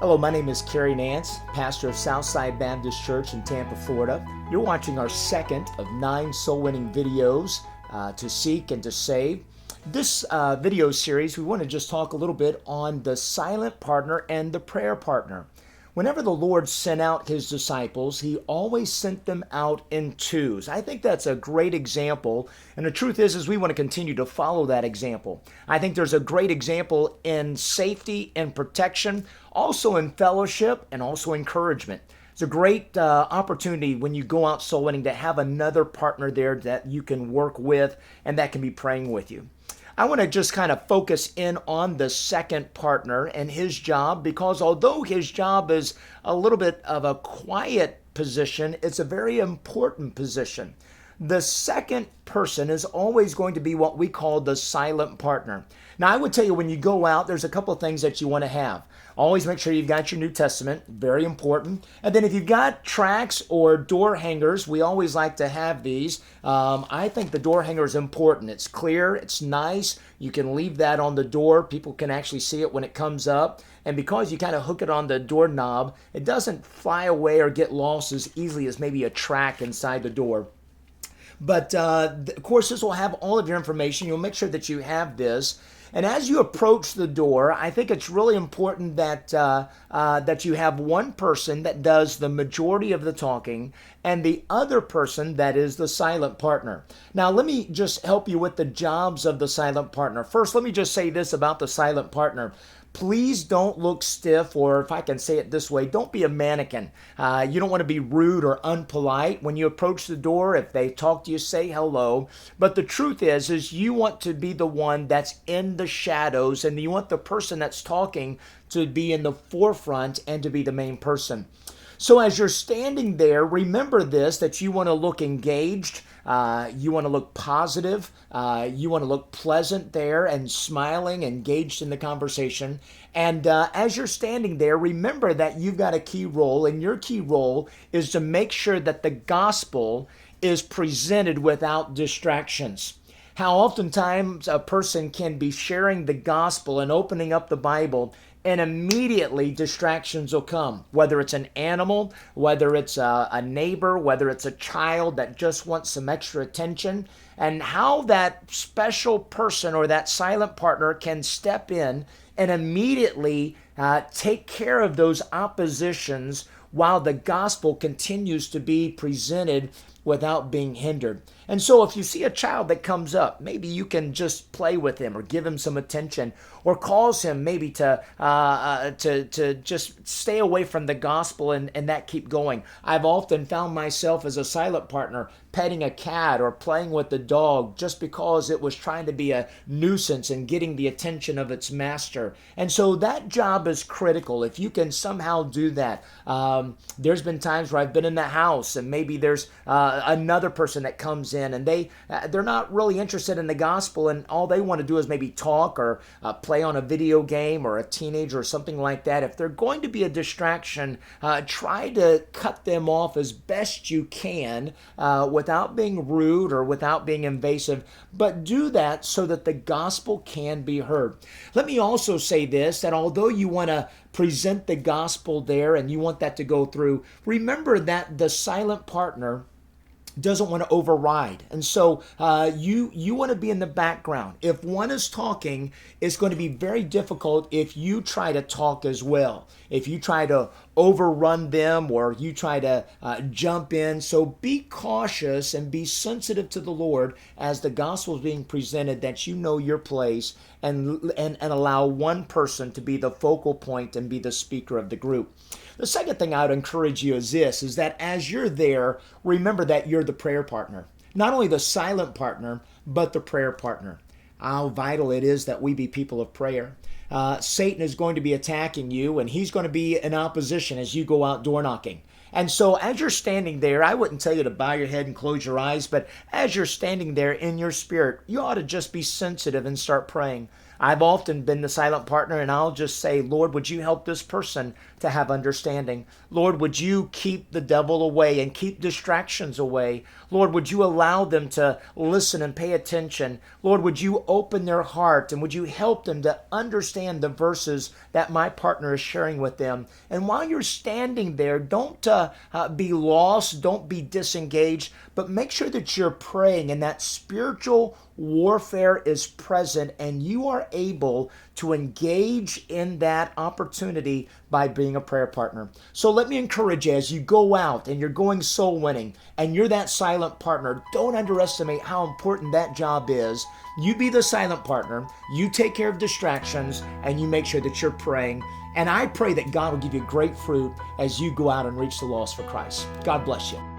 Hello, my name is Kerry, Nance, pastor of Southside Baptist Church in Tampa, Florida. You're watching our second of 9 soul-winning videos to seek and to save. This video series, we want to just talk a little bit on the silent partner and the prayer partner. Whenever the Lord sent out his disciples, he always sent them out in twos. I think that's a great example, and the truth is we want to continue to follow that example. I think there's a great example in safety and protection, also in fellowship and also encouragement. It's a great opportunity when you go out soul winning to have another partner there that you can work with and that can be praying with you. I want to just kind of focus in on the second partner and his job, because although his job is a little bit of a quiet position, it's a very important position. The second person is always going to be what we call the silent partner. Now, I would tell you when you go out, there's a couple of things that you want to have. Always make sure you've got your New Testament, very important. And then if you've got tracts or door hangers, we always like to have these. I think the door hanger is important. It's clear, it's nice. You can leave that on the door. People can actually see it when it comes up. And because you kind of hook it on the doorknob, it doesn't fly away or get lost as easily as maybe a tract inside the door. But of course, this will have all of your information. You'll make sure that you have this. And as you approach the door, I think it's really important that that you have one person that does the majority of the talking and the other person that is the silent partner. Now, let me just help you with the jobs of the silent partner. First, let me just say this about the silent partner. Please don't look stiff, or if I can say it this way, don't be a mannequin. You don't want to be rude or unpolite. When you approach the door, if they talk to you, say hello. But the truth is you want to be the one that's in the shadows, and you want the person that's talking to be in the forefront and to be the main person. So as you're standing there, remember this, that you want to look engaged, you want to look positive, you want to look pleasant there and smiling, engaged in the conversation. And as you're standing there, remember that you've got a key role, and your key role is to make sure that the gospel is presented without distractions. How oftentimes a person can be sharing the gospel and opening up the Bible, and immediately distractions will come, whether it's an animal, whether it's a neighbor, whether it's a child that just wants some extra attention, and how that special person or that silent partner can step in and immediately take care of those oppositions while the gospel continues to be presented without being hindered. And so if you see a child that comes up, maybe you can just play with him or give him some attention, or cause him maybe to just stay away from the gospel and that keep going. I've often found myself as a silent partner petting a cat or playing with the dog just because it was trying to be a nuisance and getting the attention of its master. And so that job is critical. If you can somehow do that. There's been times where I've been in the house and maybe there's another person that comes in and they're not really interested in the gospel, and all they want to do is maybe talk or play on a video game, or a teenager or something like that. If they're going to be a distraction, try to cut them off as best you can without being rude or without being invasive, but do that so that the gospel can be heard. Let me also say this, that although you want to present the gospel there and you want that to go through, remember that the silent partner doesn't want to override. And so you want to be in the background. If one is talking, it's going to be very difficult if you try to talk as well. If you try to overrun them or you try to jump in. So be cautious and be sensitive to the Lord as the gospel is being presented, that you know your place, and allow one person to be the focal point and be the speaker of the group. The second thing I would encourage you is this, is that as you're there, remember that you're the prayer partner. Not only the silent partner, but the prayer partner. How vital it is that we be people of prayer. Satan is going to be attacking you, and he's going to be in opposition as you go out door knocking. And so as you're standing there, I wouldn't tell you to bow your head and close your eyes, but as you're standing there in your spirit, you ought to just be sensitive and start praying. I've often been the silent partner, and I'll just say, Lord, would you help this person to have understanding? Lord, would you keep the devil away and keep distractions away? Lord, would you allow them to listen and pay attention? Lord, would you open their heart and would you help them to understand the verses that my partner is sharing with them? And while you're standing there, don't be lost, don't be disengaged, but make sure that you're praying and that spiritual warfare is present and you are able to engage in that opportunity by being a prayer partner. So let me encourage you as you go out and you're going soul winning and you're that silent partner, don't underestimate how important that job is. You be the silent partner, you take care of distractions, and you make sure that you're praying. And I pray that God will give you great fruit as you go out and reach the lost for Christ. God bless you.